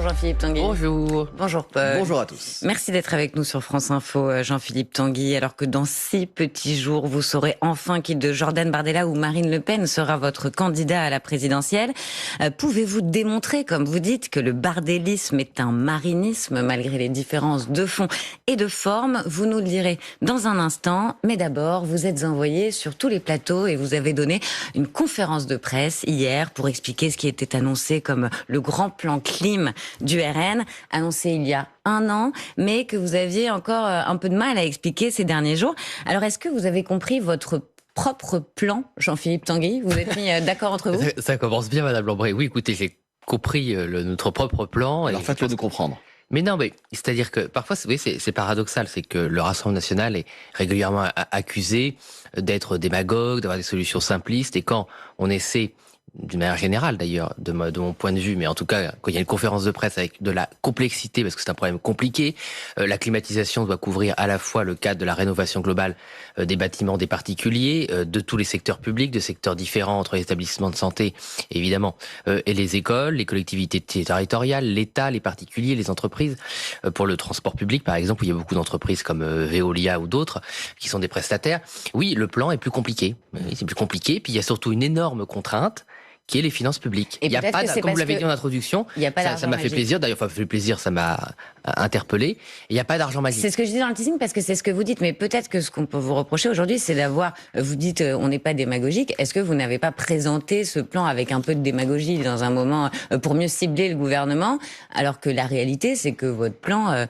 Jean-Philippe Tanguy. Bonjour. Bonjour Paul. Bonjour à tous. Merci d'être avec nous sur France Info, Jean-Philippe Tanguy. Alors que dans 6 petits jours, vous saurez enfin qui de Jordan Bardella ou Marine Le Pen sera votre candidat à la présidentielle. Pouvez-vous démontrer, comme vous dites, que le bardélisme est un marinisme malgré les différences de fond et de forme? Vous nous le direz dans un instant. Mais d'abord, vous êtes envoyé sur tous les plateaux et vous avez donné une conférence de presse hier pour expliquer ce qui était annoncé comme le grand plan clim du RN, annoncé il y a un an, mais que vous aviez encore un peu de mal à expliquer ces derniers jours. Alors, est-ce que vous avez compris votre propre plan, Jean-Philippe Tanguy? Vous êtes mis d'accord entre vous? Ça commence bien, Madame Lambray. Oui, écoutez, j'ai compris notre propre plan. Alors faites-le nous comprendre. Mais non, mais c'est-à-dire que parfois, vous voyez, c'est paradoxal, c'est que le Rassemblement national est régulièrement accusé d'être démagogue, d'avoir des solutions simplistes, et quand on essaie, d'une manière générale d'ailleurs, de mon point de vue, mais en tout cas, quand il y a une conférence de presse avec de la complexité, parce que c'est un problème compliqué, la climatisation doit couvrir à la fois le cadre de la rénovation globale des bâtiments des particuliers, de tous les secteurs publics, de secteurs différents entre les établissements de santé, évidemment, et les écoles, les collectivités territoriales, l'État, les particuliers, les entreprises. Pour le transport public, par exemple, où il y a beaucoup d'entreprises comme Veolia ou d'autres, qui sont des prestataires. Oui, le plan est plus compliqué. C'est plus compliqué, puis il y a surtout une énorme contrainte, qui est les finances publiques. Et il y a pas, comme vous l'avez dit en introduction, ça m'a fait plaisir, d'ailleurs, ça m'a fait plaisir, ça m'a interpellé, il n'y a pas d'argent magique. C'est ce que je dis dans le teasing parce que c'est ce que vous dites, mais peut-être que ce qu'on peut vous reprocher aujourd'hui, c'est d'avoir, vous dites on n'est pas démagogique, est-ce que vous n'avez pas présenté ce plan avec un peu de démagogie dans un moment pour mieux cibler le gouvernement, alors que la réalité c'est que votre plan,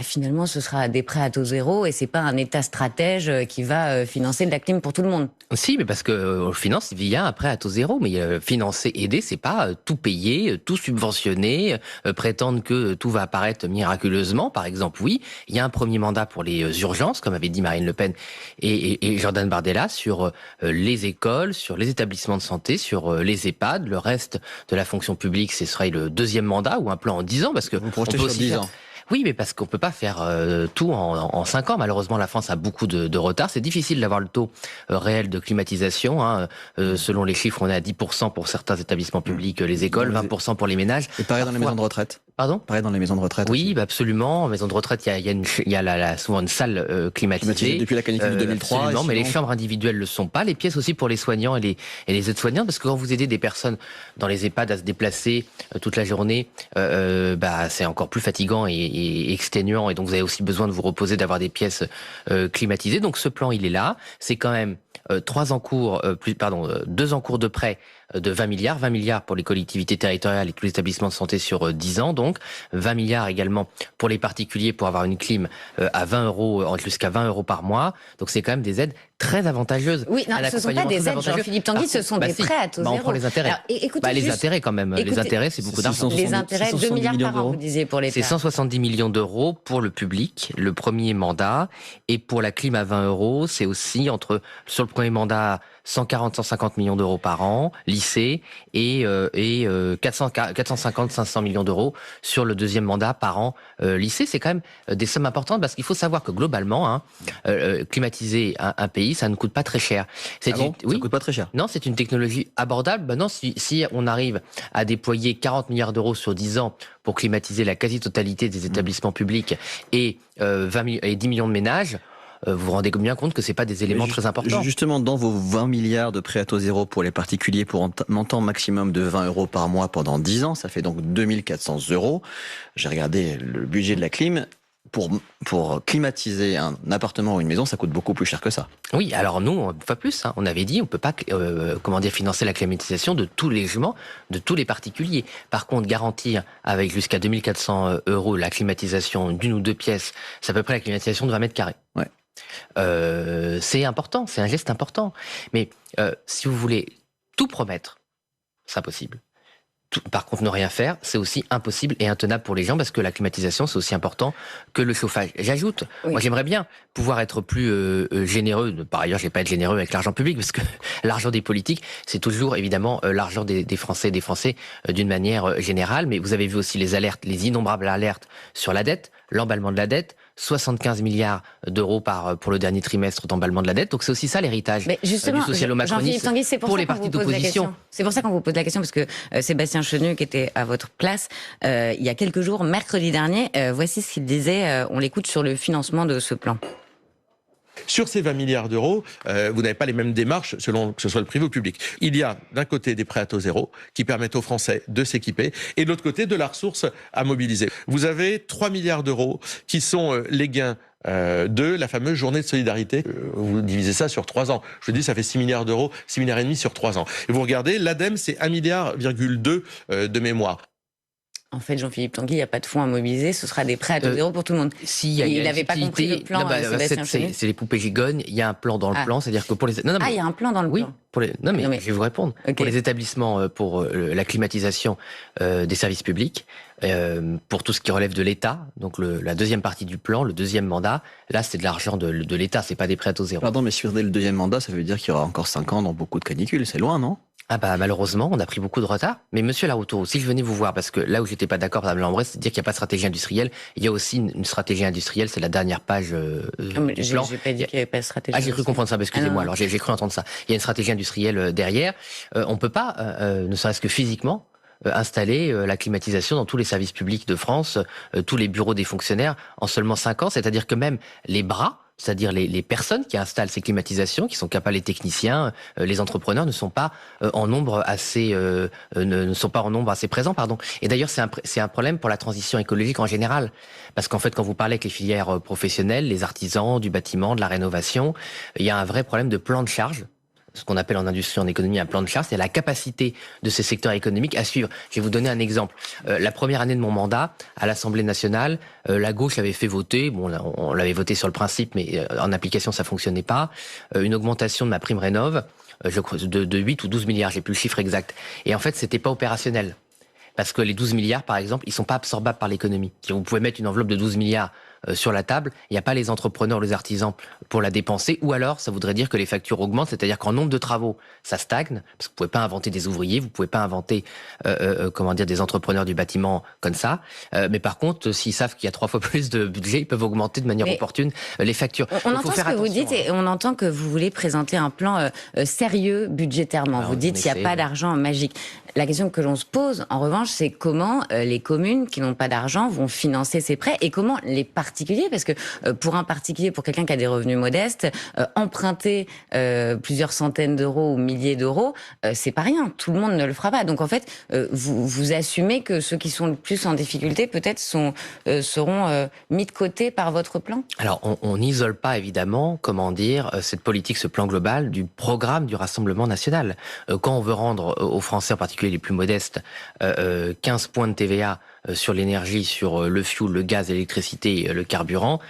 finalement ce sera des prêts à taux zéro et c'est pas un État stratège qui va financer de la clim pour tout le monde. Si, mais parce que finance via un prêt à taux zéro, mais financer, aider, c'est pas tout payer, tout subventionner, prétendre que tout va apparaître miraculeusement. Par exemple, oui, il y a un premier mandat pour les urgences, comme avait dit Marine Le Pen et Jordan Bardella, sur les écoles, sur les établissements de santé, sur les EHPAD. Le reste de la fonction publique, ce serait le deuxième mandat ou un plan en 10 ans, parce que vous projetez sur 10 ans. Oui, mais parce qu'on peut pas faire tout en 5 ans. Malheureusement, la France a beaucoup de retard. C'est difficile d'avoir le taux réel de climatisation. Selon les chiffres, on est à 10% pour certains établissements publics, les écoles, 20% pour les ménages. Et pareil dans les maisons de retraite. Pardon ? Pareil dans les maisons de retraite. Oui, absolument. En maison de retraite, il y a souvent une salle climatisée. Depuis la canicule de 2003. Absolument, mais les chambres individuelles le sont pas. Les pièces aussi pour les soignants et les aides-soignants, parce que quand vous aidez des personnes dans les EHPAD à se déplacer toute la journée, c'est encore plus fatigant et exténuant. Et donc vous avez aussi besoin de vous reposer, d'avoir des pièces climatisées. Donc ce plan, il est là. C'est quand même 2 encours de prêt de 20 milliards pour les collectivités territoriales et tous les établissements de santé sur 10 ans, donc 20 milliards également pour les particuliers pour avoir une clim à 20 €, jusqu'à 20 € par mois. Donc c'est quand même des aides très avantageuses. Oui, non, ce ne sont pas des aides, Jean-Philippe Tanguy, ce sont des prêts à taux zéro. On prend les intérêts. Alors, les intérêts quand même. Les intérêts, c'est beaucoup d'argent. Les intérêts, 2 milliards par an, vous disiez, pour l'État. C'est 170 millions d'euros pour le public, le premier mandat. Et pour la clim à 20 €, c'est aussi sur le premier mandat, 150 millions d'euros par an, lycée, et 500 millions d'euros sur le deuxième mandat par an, lycée. C'est quand même des sommes importantes, parce qu'il faut savoir que globalement, climatiser un pays, ça ne coûte pas très cher. Ça coûte pas très cher. Non, c'est une technologie abordable. Maintenant, si on arrive à déployer 40 milliards d'euros sur 10 ans pour climatiser la quasi-totalité des établissements publics et 10 millions de ménages, vous vous rendez bien compte que c'est pas des éléments très importants. Justement, dans vos 20 milliards de prêts à taux zéro pour les particuliers pour un montant maximum de 20 € par mois pendant 10 ans, ça fait donc 2400 €. J'ai regardé le budget de la clim. Pour climatiser un appartement ou une maison, ça coûte beaucoup plus cher que ça. Oui, alors nous, on fait plus. On avait dit, on peut pas, financer la climatisation de tous les logements, de tous les particuliers. Par contre, garantir avec jusqu'à 2400 € la climatisation d'une ou deux pièces, c'est à peu près la climatisation de 20 mètres carrés. Ouais. C'est important, c'est un geste important. Mais si vous voulez tout promettre, c'est impossible. Par contre, ne rien faire, c'est aussi impossible et intenable pour les gens, parce que la climatisation, c'est aussi important que le chauffage. J'ajoute, moi j'aimerais bien pouvoir être plus généreux. Par ailleurs, je vais pas être généreux avec l'argent public, parce que l'argent des politiques, c'est toujours évidemment l'argent des Français et des Français d'une manière générale. Mais vous avez vu aussi les alertes, les innombrables alertes sur la dette, l'emballement de la dette, 75 milliards d'euros pour le dernier trimestre d'emballement de la dette. Donc c'est aussi ça l'héritage Mais justement, du social-macronisme pour les partis d'opposition. C'est pour ça qu'on vous pose la question, parce que Sébastien Chenu, qui était à votre place il y a quelques jours, mercredi dernier, voici ce qu'il disait, on l'écoute sur le financement de ce plan. Sur ces 20 milliards d'euros, vous n'avez pas les mêmes démarches selon que ce soit le privé ou le public. Il y a d'un côté des prêts à taux zéro qui permettent aux Français de s'équiper et de l'autre côté de la ressource à mobiliser. Vous avez 3 milliards d'euros qui sont les gains de la fameuse journée de solidarité. Vous divisez ça sur 3 ans. Je vous dis, ça fait 6 milliards d'euros, 6 milliards et demi sur 3 ans. Et vous regardez, l'ADEME, c'est 1,2 milliard de mémoire. En fait, Jean-Philippe Tanguy, il n'y a pas de fonds à mobiliser, ce sera des prêts à taux zéro pour tout le monde. Il n'avait pas compris le plan. C'est les poupées gigognes. Il y a un plan dans le plan, c'est-à-dire que pour les. Il y a un plan dans le plan. Non, mais je vais vous répondre. Okay. Pour les établissements, pour la climatisation des services publics, pour tout ce qui relève de l'État, donc la deuxième partie du plan, le deuxième mandat, là, c'est de l'argent de l'État, c'est pas des prêts à taux zéro. Pardon, mais sur le deuxième mandat, ça veut dire qu'il y aura encore 5 ans dans beaucoup de canicules. C'est loin, non ? Ah bah malheureusement, on a pris beaucoup de retard. Mais monsieur Larrouturou, si je venais vous voir, parce que là où j'étais pas d'accord, madame Lambret, c'est de dire qu'il n'y a pas de stratégie industrielle. Il y a aussi une stratégie industrielle, c'est la dernière page du plan. J'ai pas dit qu'il n'y avait pas de stratégie. Ah, j'ai cru comprendre ça, excusez-moi. Alors j'ai cru entendre ça. Il y a une stratégie industrielle derrière. On peut pas, ne serait-ce que physiquement, installer la climatisation dans tous les services publics de France, tous les bureaux des fonctionnaires en seulement 5 ans. C'est-à-dire que même les bras, c'est-à-dire les personnes qui installent ces climatisations, qui sont capables, les techniciens, les entrepreneurs ne sont pas en nombre assez présents, pardon. Et d'ailleurs, c'est un problème pour la transition écologique en général, parce qu'en fait, quand vous parlez avec les filières professionnelles, les artisans du bâtiment, de la rénovation, il y a un vrai problème de plan de charge. Ce qu'on appelle en industrie, en économie, un plan de charge, c'est la capacité de ces secteurs économiques à suivre. Je vais vous donner un exemple. La première année de mon mandat, à l'Assemblée nationale, la gauche avait fait voter, on l'avait voté sur le principe, mais en application, ça fonctionnait pas, une augmentation de ma prime rénov', je crois, de 8 ou 12 milliards, j'ai plus le chiffre exact. Et en fait, c'était pas opérationnel. Parce que les 12 milliards, par exemple, ils sont pas absorbables par l'économie. Vous pouvez mettre une enveloppe de 12 milliards sur la table, il n'y a pas les entrepreneurs, les artisans pour la dépenser, ou alors ça voudrait dire que les factures augmentent, c'est-à-dire qu'en nombre de travaux, ça stagne, parce que vous pouvez pas inventer des ouvriers, vous pouvez pas inventer des entrepreneurs du bâtiment comme ça, mais par contre, s'ils savent qu'il y a 3 fois plus de budget, ils peuvent augmenter de manière opportune les factures. On entend ce que vous dites et on entend que vous voulez présenter un plan sérieux budgétairement. Vous dites qu'il n'y a pas d'argent magique. La question que l'on se pose, en revanche, c'est comment les communes qui n'ont pas d'argent vont financer ces prêts et comment les particuliers, parce que pour un particulier, pour quelqu'un qui a des revenus modestes, emprunter plusieurs centaines d'euros ou milliers d'euros, c'est pas rien. Tout le monde ne le fera pas. Donc en fait, vous assumez que ceux qui sont le plus en difficulté, peut-être, seront mis de côté par votre plan ? Alors, on n'isole pas, évidemment, cette politique, ce plan global du programme du Rassemblement national. Quand on veut rendre aux Français, en particulier les plus modestes, 15 points de TVA sur l'énergie, sur le fioul, le gaz, l'électricité, le carburant,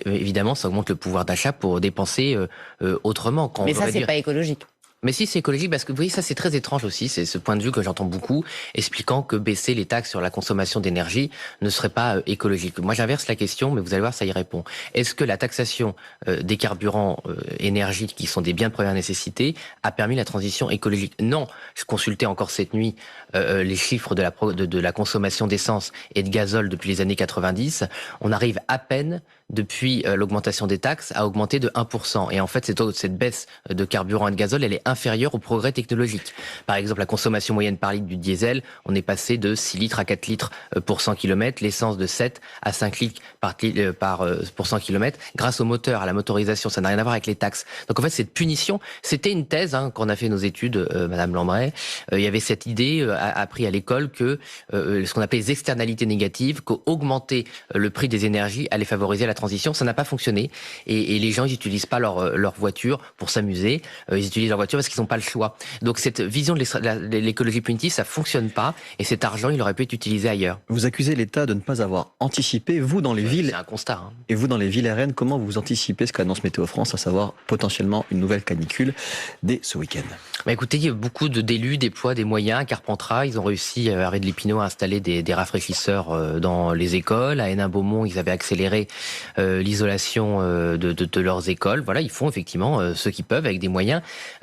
évidemment, ça augmente le pouvoir d'achat pour dépenser autrement. Mais ça, c'est pas écologique. Mais si, c'est écologique, parce que vous voyez, ça c'est très étrange aussi, c'est ce point de vue que j'entends beaucoup, expliquant que baisser les taxes sur la consommation d'énergie ne serait pas écologique. Moi j'inverse la question, mais vous allez voir, ça y répond. Est-ce que la taxation des carburants énergie, qui sont des biens de première nécessité, a permis la transition écologique ? Non. Je consultais encore cette nuit les chiffres de la consommation d'essence et de gazole depuis les années 90. On arrive à peine, depuis l'augmentation des taxes, à augmenter de 1%. Et en fait, cette baisse de carburant et de gazole, elle est inférieure au progrès technologique. Par exemple, la consommation moyenne par litre du diesel, on est passé de 6 litres à 4 litres pour 100 km, l'essence de 7 à 5 litres pour 100 km, grâce au moteur, à la motorisation. Ça n'a rien à voir avec les taxes. Donc en fait, cette punition, c'était une thèse quand on a fait nos études, Madame Lambret. Il y avait cette idée appris à l'école que ce qu'on appelait les externalités négatives, qu'augmenter le prix des énergies allait favoriser la transition. Ça n'a pas fonctionné. Et les gens, ils n'utilisent pas leur voiture pour s'amuser. Ils utilisent leur voiture parce qu'ils n'ont pas le choix. Donc cette vision de l'écologie punitive, ça fonctionne pas. Et cet argent, il aurait pu être utilisé ailleurs. Vous accusez l'État de ne pas avoir anticipé, vous dans les villes. C'est un constat. Et vous dans les villes RN, comment vous anticipez ce qu'annonce Météo France, à savoir potentiellement une nouvelle canicule dès ce week-end ? Écoutez, il y a beaucoup d'élus déploient des moyens. À Carpentras, ils ont réussi, à Arrêt de l'Épinot, à installer des rafraîchisseurs dans les écoles. À Hénin-Beaumont, ils avaient accéléré l'isolation de leurs écoles. Voilà, ils font effectivement ce qu'ils peuvent avec des moyens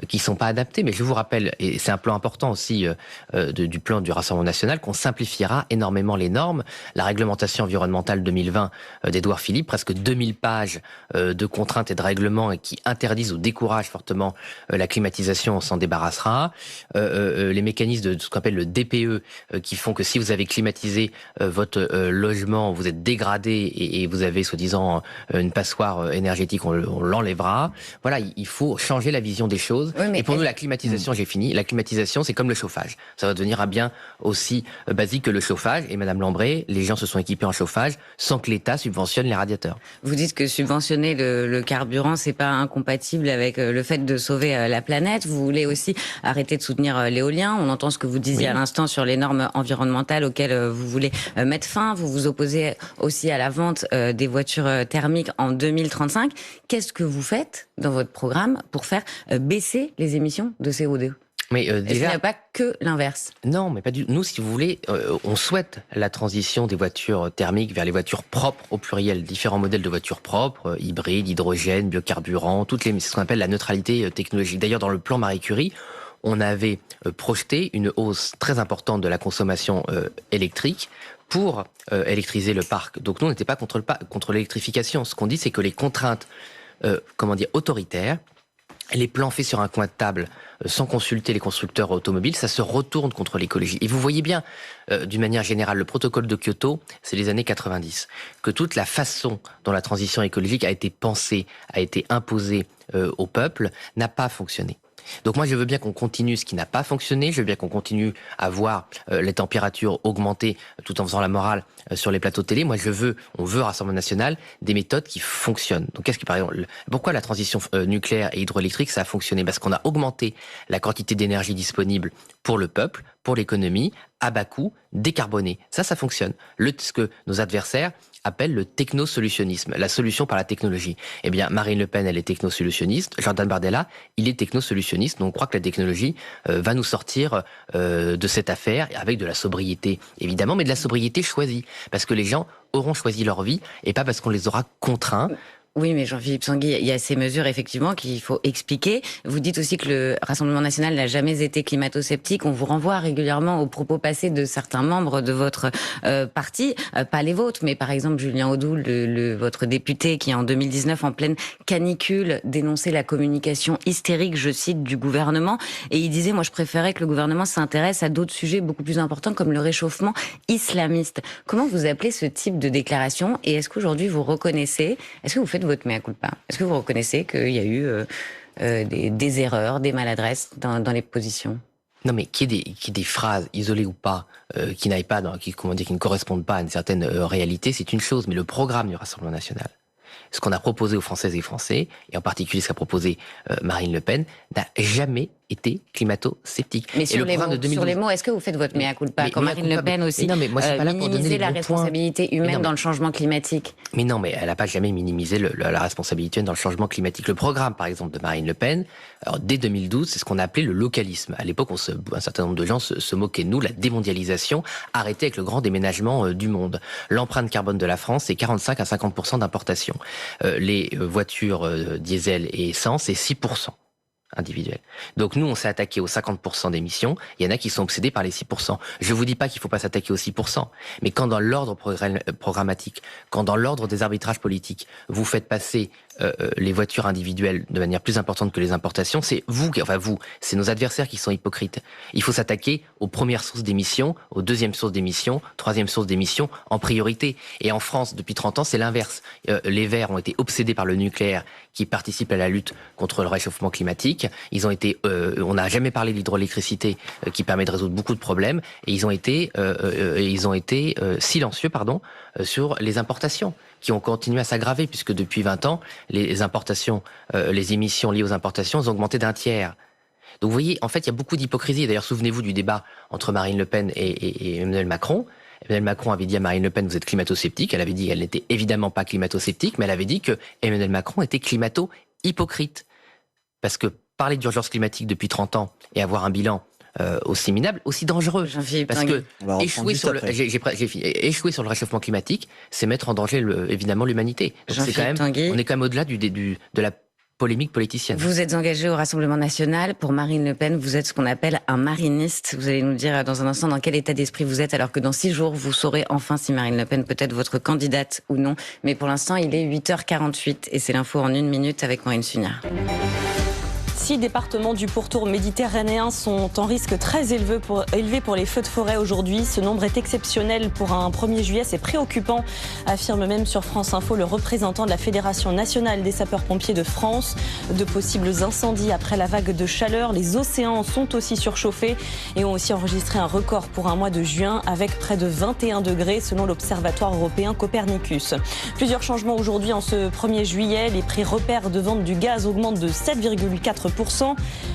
qui sont pas adaptés. Mais je vous rappelle, et c'est un plan important aussi du plan du Rassemblement national, qu'on simplifiera énormément les normes. La réglementation environnementale 2020 d'Édouard Philippe, presque 2000 pages de contraintes et de règlements et qui interdisent ou découragent fortement la climatisation, on s'en débarrassera. Les mécanismes de ce qu'on appelle le DPE qui font que si vous avez climatisé votre logement, vous êtes dégradé et vous avez soi-disant une passoire énergétique, on l'enlèvera. Voilà, il faut changer la vision des choses. Oui, mais et pour nous, la climatisation, j'ai fini, la climatisation, c'est comme le chauffage. Ça va devenir un bien aussi basique que le chauffage. Et Madame Lambré, les gens se sont équipés en chauffage sans que l'État subventionne les radiateurs. Vous dites que subventionner le carburant, c'est pas incompatible avec le fait de sauver la planète. Vous voulez aussi arrêter de soutenir l'éolien. On entend ce que vous disiez à l'instant sur les normes environnementales auxquelles vous voulez mettre fin. Vous vous opposez aussi à la vente des voitures thermiques en 2035. Qu'est-ce que vous faites dans votre programme pour faire baisser les émissions de CO2 ? Mais Est-ce qu'il n'y a pas que l'inverse ? Non, mais pas du. Nous, si vous voulez, on souhaite la transition des voitures thermiques vers les voitures propres au pluriel, différents modèles de voitures propres, hybrides, hydrogène, biocarburant, c'est ce qu'on appelle la neutralité technologique. D'ailleurs, dans le plan Marie Curie, on avait projeté une hausse très importante de la consommation électrique pour électriser le parc. Donc nous, on n'était pas contre l'électrification. Ce qu'on dit, c'est que les contraintes, autoritaires, les plans faits sur un coin de table sans consulter les constructeurs automobiles, ça se retourne contre l'écologie. Et vous voyez bien, d'une manière générale, le protocole de Kyoto, c'est les années 90, que toute la façon dont la transition écologique a été pensée, a été imposée au peuple, n'a pas fonctionné. Donc moi, je veux bien qu'on continue ce qui n'a pas fonctionné, je veux bien qu'on continue à voir les températures augmenter tout en faisant la morale sur les plateaux de télé. Moi, on veut, Rassemblement national, des méthodes qui fonctionnent. Donc par exemple, pourquoi la transition nucléaire et hydroélectrique, ça a fonctionné ? Parce qu'on a augmenté la quantité d'énergie disponible pour le peuple, pour l'économie, à bas coût, décarboné. Ça fonctionne. Ce que nos adversaires appelle le technosolutionnisme, la solution par la technologie. Eh bien, Marine Le Pen, elle est technosolutionniste. Jordan Bardella, il est technosolutionniste. Donc, on croit que la technologie va nous sortir de cette affaire avec de la sobriété, évidemment, mais de la sobriété choisie. Parce que les gens auront choisi leur vie et pas parce qu'on les aura contraints. Oui, mais Jean-Philippe Tanguy, il y a ces mesures effectivement qu'il faut expliquer. Vous dites aussi que le Rassemblement national n'a jamais été climato-sceptique. On vous renvoie régulièrement aux propos passés de certains membres de votre parti, pas les vôtres, mais par exemple Julien Audoul, votre député, qui en 2019, en pleine canicule, dénonçait la communication hystérique, je cite, du gouvernement. Et il disait, moi je préférais que le gouvernement s'intéresse à d'autres sujets beaucoup plus importants comme le réchauffement islamiste. Comment vous appelez ce type de déclaration ? Et est-ce qu'aujourd'hui vous reconnaissez, est-ce que vous faites votre mea culpa ? Est-ce que vous reconnaissez qu'il y a eu des erreurs, des maladresses dans les positions ? Non, mais qu'il y ait des phrases, isolées ou pas, qui ne correspondent pas à une certaine réalité, c'est une chose. Mais le programme du Rassemblement national, ce qu'on a proposé aux Françaises et Français, et en particulier ce qu'a proposé Marine Le Pen, n'a jamais été climato-sceptique. Mais sur les mots, est-ce que vous faites votre mea culpa quand Marine Le Pen aussi minimisait la responsabilité humaine dans le changement climatique ? Mais non, mais elle n'a pas jamais minimisé la responsabilité dans le changement climatique. Le programme, par exemple, de Marine Le Pen, alors, dès 2012, c'est ce qu'on appelait le localisme. À l'époque, un certain nombre de gens se moquaient de nous, la démondialisation, arrêtée avec le grand déménagement du monde. L'empreinte carbone de la France, c'est 45 à 50% d'importation. Les voitures diesel et essence, c'est 6%. Individuel. Donc nous, on s'est attaqué aux 50% d'émissions. Il y en a qui sont obsédés par les 6%. Je vous dis pas qu'il faut pas s'attaquer aux 6%. Mais quand dans l'ordre programmatique, quand dans l'ordre des arbitrages politiques, vous faites passer les voitures individuelles de manière plus importante que les importations, c'est c'est nos adversaires qui sont hypocrites. Il faut s'attaquer aux premières sources d'émissions, aux deuxièmes sources d'émissions, troisième source d'émissions en priorité. Et en France, depuis 30 ans, c'est l'inverse. Les Verts ont été obsédés par le nucléaire qui participe à la lutte contre le réchauffement climatique. On n'a jamais parlé de l'hydroélectricité qui permet de résoudre beaucoup de problèmes. Et ils ont été silencieux, sur les importations, qui ont continué à s'aggraver, puisque depuis 20 ans, les importations, les émissions liées aux importations ont augmenté d'1 tiers. Donc vous voyez, en fait, il y a beaucoup d'hypocrisie. D'ailleurs, souvenez-vous du débat entre Marine Le Pen et Emmanuel Macron. Emmanuel Macron avait dit à Marine Le Pen, vous êtes climato-sceptique. Elle avait dit qu'elle n'était évidemment pas climato-sceptique, mais elle avait dit que Emmanuel Macron était climato-hypocrite. Parce que parler d'urgence climatique depuis 30 ans et avoir un bilan aussi minable, aussi dangereux. Jean-Philippe Parce Tanguy. que échouer sur, échouer sur le réchauffement climatique, c'est mettre en danger évidemment l'humanité. Donc c'est quand même, on est quand même au-delà de la polémique politicienne. Vous êtes engagé au Rassemblement national. Pour Marine Le Pen, vous êtes ce qu'on appelle un mariniste. Vous allez nous dire dans un instant dans quel état d'esprit vous êtes, alors que dans 6 jours, vous saurez enfin si Marine Le Pen peut être votre candidate ou non. Mais pour l'instant, il est 8h48 et c'est l'info en 1 minute avec Maureen Sugnard. 6 départements du pourtour méditerranéen sont en risque très élevé pour les feux de forêt aujourd'hui. Ce nombre est exceptionnel pour un 1er juillet. C'est préoccupant, affirme même sur France Info le représentant de la Fédération nationale des sapeurs-pompiers de France. De possibles incendies après la vague de chaleur. Les océans sont aussi surchauffés et ont aussi enregistré un record pour un mois de juin avec près de 21 degrés selon l'Observatoire européen Copernicus. Plusieurs changements aujourd'hui en ce 1er juillet. Les prix repères de vente du gaz augmentent de 7,4%.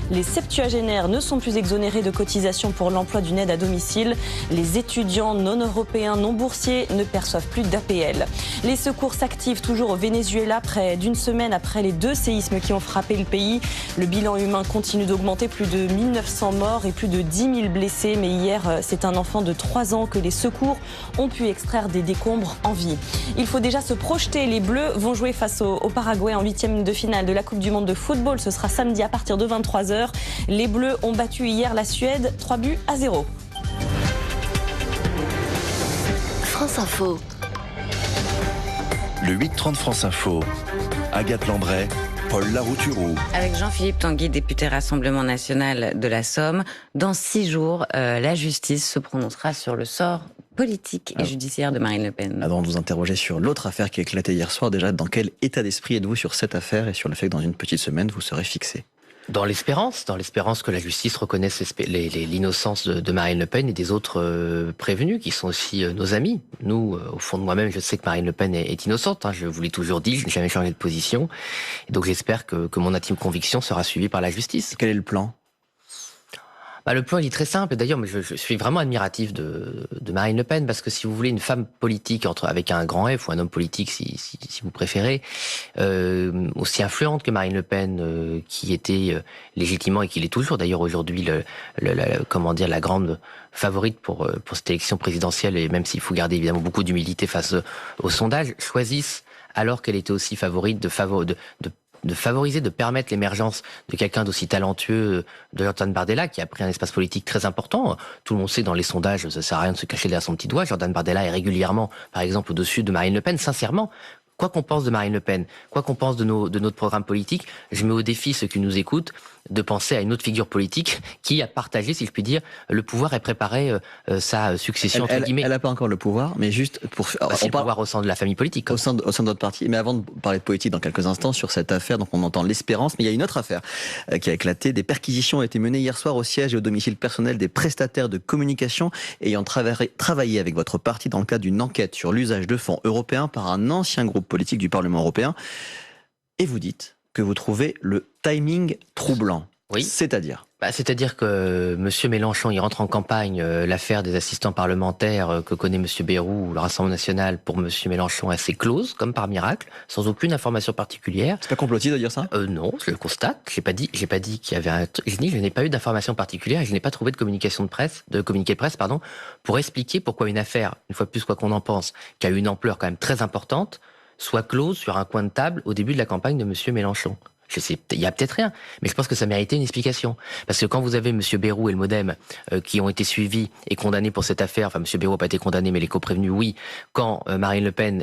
Les septuagénaires ne sont plus exonérés de cotisations pour l'emploi d'une aide à domicile. Les étudiants non européens, non boursiers ne perçoivent plus d'APL. Les secours s'activent toujours au Venezuela près d'une semaine après les 2 séismes qui ont frappé le pays. Le bilan humain continue d'augmenter, plus de 1900 morts et plus de 10 000 blessés. Mais hier, c'est un enfant de 3 ans que les secours ont pu extraire des décombres en vie. Il faut déjà se projeter. Les Bleus vont jouer face au Paraguay en 8e de finale de la Coupe du Monde de football. Ce sera samedi à partir de 23h. Les Bleus ont battu hier la Suède 3-0. France Info. Le 8-30 France Info. Agathe Lambray, Paul Larouturou. Avec Jean-Philippe Tanguy, député Rassemblement national de la Somme. Dans 6 jours, la justice se prononcera sur le sort politique et judiciaire de Marine Le Pen. Avant de vous interroger sur l'autre affaire qui a éclaté hier soir, déjà, dans quel état d'esprit êtes-vous sur cette affaire et sur le fait que dans une petite semaine, vous serez fixé? Dans l'espérance que la justice reconnaisse l'innocence de Marine Le Pen et des autres prévenus, qui sont aussi nos amis. Nous, au fond de moi-même, je sais que Marine Le Pen est innocente, je vous l'ai toujours dit, je n'ai jamais changé de position. Et donc j'espère que mon intime conviction sera suivie par la justice. Quel est le plan ? Le plan, il est très simple. D'ailleurs, je suis vraiment admiratif de Marine Le Pen, parce que si vous voulez une femme politique avec un grand F, ou un homme politique si vous préférez, aussi influente que Marine Le Pen, qui était légitimement, et qui l'est toujours d'ailleurs aujourd'hui, la grande favorite pour cette élection présidentielle, et même s'il faut garder évidemment beaucoup d'humilité face aux sondages, choisissent, alors qu'elle était aussi favorite, de favoriser, de permettre l'émergence de quelqu'un d'aussi talentueux, de Jordan Bardella, qui a pris un espace politique très important. Tout le monde sait, dans les sondages, ça sert à rien de se cacher derrière son petit doigt. Jordan Bardella est régulièrement, par exemple, au-dessus de Marine Le Pen. Sincèrement, quoi qu'on pense de Marine Le Pen, quoi qu'on pense de notre programme politique, je mets au défi ceux qui nous écoutent de penser à une autre figure politique qui a partagé, si je puis dire, le pouvoir et préparé sa succession, entre guillemets. Elle n'a pas encore le pouvoir, mais juste pour... c'est le pouvoir au sein de la famille politique. Au sein de notre parti. Mais avant de parler de politique dans quelques instants sur cette affaire, donc on entend l'espérance, mais il y a une autre affaire qui a éclaté. Des perquisitions ont été menées hier soir au siège et au domicile personnel des prestataires de communication ayant travaillé avec votre parti dans le cadre d'une enquête sur l'usage de fonds européens par un ancien groupe politique du Parlement européen. Et vous dites que vous trouvez le timing troublant. Oui. C'est-à-dire C'est-à-dire que M. Mélenchon, il rentre en campagne, l'affaire des assistants parlementaires que connaît M. Bayrou, le Rassemblement national, pour M. Mélenchon, assez close, comme par miracle, sans aucune information particulière. C'est pas complotiste de dire ça ? Non, je le constate. J'ai pas dit qu'il y avait un truc. Je n'ai pas eu d'information particulière et je n'ai pas trouvé de communiqué de presse, pour expliquer pourquoi une affaire, une fois de plus, quoi qu'on en pense, qui a eu une ampleur quand même très importante, soit close sur un coin de table au début de la campagne de M. Mélenchon. Je sais, il y a peut-être rien, mais je pense que ça méritait une explication. Parce que quand vous avez M. Bayrou et le Modem qui ont été suivis et condamnés pour cette affaire, enfin M. Bayrou n'a pas été condamné, mais les coprévenus, oui, quand Marine Le Pen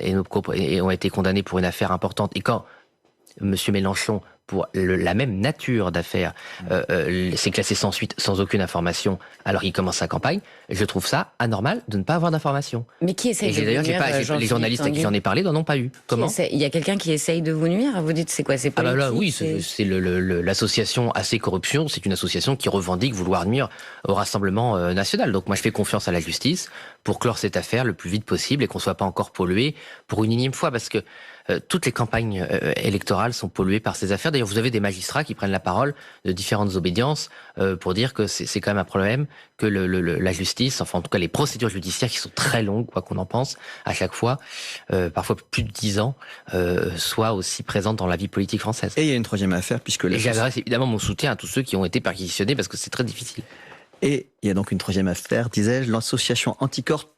ont été condamnés pour une affaire importante, et quand M. Mélenchon, pour la même nature d'affaires, c'est classé sans suite, sans aucune information, alors qu'il commence sa campagne, je trouve ça anormal de ne pas avoir d'informations. Mais qui essaye de vous nuire? Les journalistes à qui j'en ai parlé n'en ont pas eu. Comment ? Il y a quelqu'un qui essaye de vous nuire? Vous dites c'est quoi? C'est politique? Oui, c'est l'association AC Corruption, c'est une association qui revendique vouloir nuire au Rassemblement national. Donc moi je fais confiance à la justice pour clore cette affaire le plus vite possible et qu'on ne soit pas encore pollué pour une énième fois, parce que toutes les campagnes électorales sont polluées par ces affaires. D'ailleurs, vous avez des magistrats qui prennent la parole de différentes obédiences pour dire que c'est quand même un problème que la justice, enfin en tout cas les procédures judiciaires qui sont très longues, quoi qu'on en pense, à chaque fois, parfois plus de 10 ans, soient aussi présentes dans la vie politique française. Et il y a une troisième affaire, puisque... Et j'adresse évidemment mon soutien à tous ceux qui ont été perquisitionnés parce que c'est très difficile. Et il y a donc une troisième affaire, disais-je, l'association Anticorps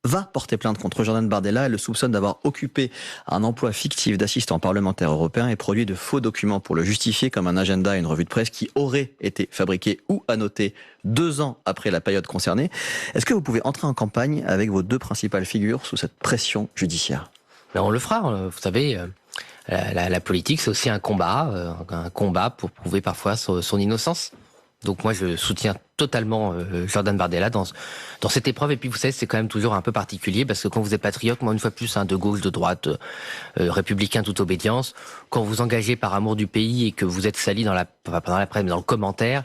va porter plainte contre Jordan Bardella. Elle le soupçonne d'avoir occupé un emploi fictif d'assistant parlementaire européen et produit de faux documents pour le justifier, comme un agenda et une revue de presse qui auraient été fabriqués ou annotés 2 ans après la période concernée. Est-ce que vous pouvez entrer en campagne avec vos 2 principales figures sous cette pression judiciaire ? Ben on le fera, vous savez... La politique, c'est aussi un combat pour prouver parfois son innocence. Donc moi, je soutiens totalement Jordan Bardella dans cette épreuve. Et puis, vous savez, c'est quand même toujours un peu particulier parce que quand vous êtes patriote, moi, une fois plus, de gauche, de droite, républicain, toute obédience, quand vous engagez par amour du pays et que vous êtes sali pas dans la presse, mais dans le commentaire,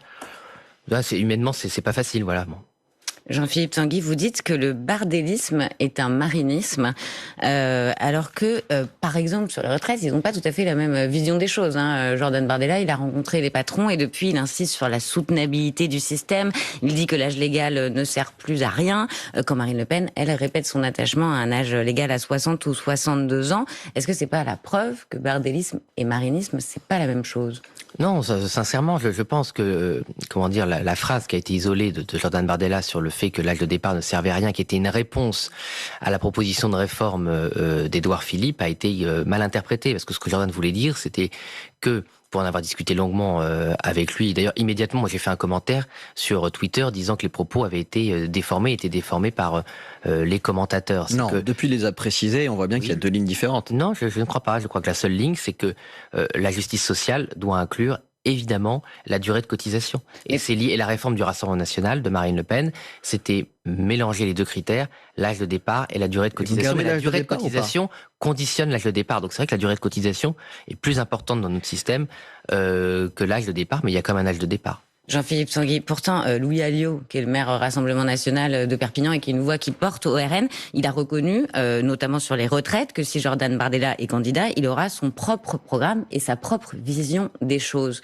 là, humainement, c'est pas facile, voilà. Bon. Jean-Philippe Tanguy, vous dites que le bardélisme est un marinisme, alors que, par exemple, sur les retraites, ils n'ont pas tout à fait la même vision des choses. Jordan Bardella, il a rencontré les patrons et depuis, il insiste sur la soutenabilité du système. Il dit que l'âge légal ne sert plus à rien. Quand Marine Le Pen, elle répète son attachement à un âge légal à 60 ou 62 ans. Est-ce que c'est pas la preuve que bardélisme et marinisme, c'est pas la même chose ? Non, sincèrement, je pense que, la phrase qui a été isolée de Jordan Bardella sur le fait que l'âge de départ ne servait à rien, qui était une réponse à la proposition de réforme d'Édouard Philippe, a été mal interprétée. Parce que ce que Jordan voulait dire, c'était que, pour en avoir discuté longuement avec lui, d'ailleurs immédiatement, moi j'ai fait un commentaire sur Twitter disant que les propos avaient été déformés par les commentateurs. Non, depuis les a précisés, on voit bien qu'il y a 2 lignes différentes. Non, je ne crois pas. Je crois que la seule ligne, c'est que la justice sociale doit inclure évidemment la durée de cotisation. Et c'est lié, et la réforme du Rassemblement national de Marine Le Pen, c'était mélanger les 2 critères, l'âge de départ et la durée de cotisation. Mais la durée de cotisation conditionne l'âge de départ. Donc c'est vrai que la durée de cotisation est plus importante dans notre système que l'âge de départ, mais il y a quand même un âge de départ. Jean-Philippe Tanguy, pourtant Louis Alliot, qui est le maire Rassemblement National de Perpignan et qui est une voix qui porte au RN, il a reconnu, notamment sur les retraites, que si Jordan Bardella est candidat, il aura son propre programme et sa propre vision des choses.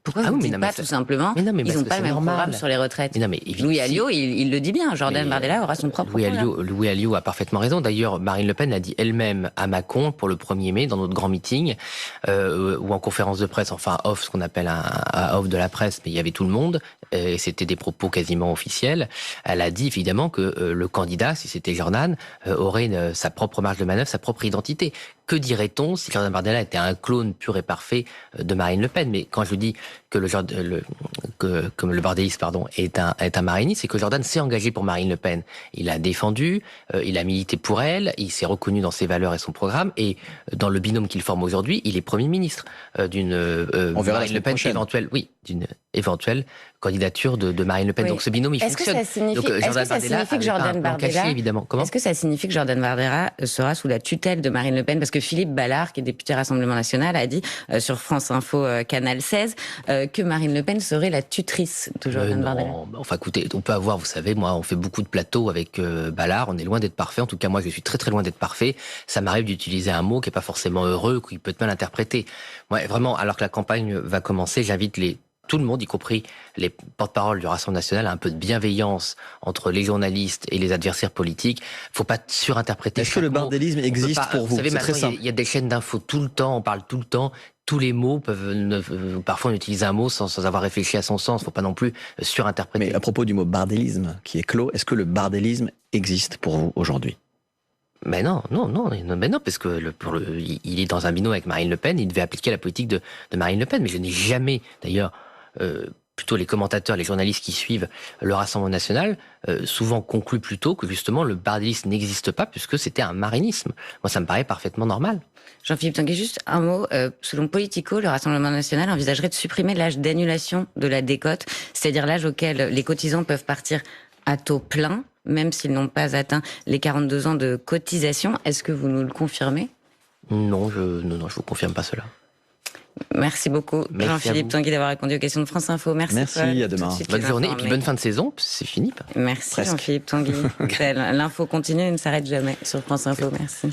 Pourquoi vous ne dites pas tout simplement ils n'ont pas le même programme sur les retraites? Louis Alliot, il le dit bien, Jordan Bardella aura son propre programme. Louis Alliot a parfaitement raison. D'ailleurs, Marine Le Pen a dit elle-même à Macron pour le 1er mai, dans notre grand meeting, ou en conférence de presse, enfin off, ce qu'on appelle un off de la presse, mais il y avait tout le monde, et c'était des propos quasiment officiels. Elle a dit évidemment que le candidat, si c'était Jordan, aurait sa propre marge de manœuvre, sa propre identité. Que dirait-on si Jordan Bardella était un clone pur et parfait de Marine Le Pen? Mais quand je dis que comme le bardélisme, est un mariniste, c'est que Jordan s'est engagé pour Marine Le Pen. Il a défendu, il a milité pour elle, il s'est reconnu dans ses valeurs et son programme, et dans le binôme qu'il forme aujourd'hui, il est Premier ministre d'une Marine Le Pen d'une éventuelle candidature de Marine Le Pen. Oui. Donc ce binôme, il fonctionne. Est-ce que ça signifie que Jordan Bardella, est-ce que ça signifie que Jordan Bardella sera sous la tutelle de Marine Le Pen? Parce que Philippe Ballard, qui est député Rassemblement National, a dit sur France Info Canal 16 que Marine Le Pen serait la tutrice de Jordan Bardella. Enfin écoutez, on peut avoir, vous savez, moi on fait beaucoup de plateaux avec Ballard, on est loin d'être parfait. En tout cas moi je suis très très loin d'être parfait. Ça m'arrive d'utiliser un mot qui est pas forcément heureux, qui peut être mal interprété. Moi vraiment, alors que la campagne va commencer, j'invite tout le monde, y compris les porte-paroles du Rassemblement National, a un peu de bienveillance entre les journalistes et les adversaires politiques. Faut pas surinterpréter. Est-ce que le bardélisme existe pour vous? Vous savez, maintenant, il y a des chaînes d'infos tout le temps, on parle tout le temps. Tous les mots peuvent, parfois on utilise un mot sans avoir réfléchi à son sens. Faut pas non plus surinterpréter. Mais à propos du mot bardélisme, qui est clos, est-ce que le bardélisme existe pour vous aujourd'hui? Mais non, parce que il est dans un binôme avec Marine Le Pen, il devait appliquer la politique de Marine Le Pen. Mais je n'ai jamais, d'ailleurs, plutôt les commentateurs, les journalistes qui suivent le Rassemblement National, souvent concluent plutôt que justement le bardélisme n'existe pas puisque c'était un marinisme. Moi, ça me paraît parfaitement normal. Jean-Philippe Tanguy, juste un mot. Selon Politico, le Rassemblement National envisagerait de supprimer l'âge d'annulation de la décote, c'est-à-dire l'âge auquel les cotisants peuvent partir à taux plein, même s'ils n'ont pas atteint les 42 ans de cotisation. Est-ce que vous nous le confirmez? Non, je vous confirme pas cela. Merci beaucoup, Jean-Philippe Tanguy, d'avoir répondu aux questions de France Info. Merci, à demain. Bonne journée et puis bonne fin de saison, c'est fini. Merci Jean-Philippe Tanguy. L'info continue, ne s'arrête jamais sur France Info. Merci.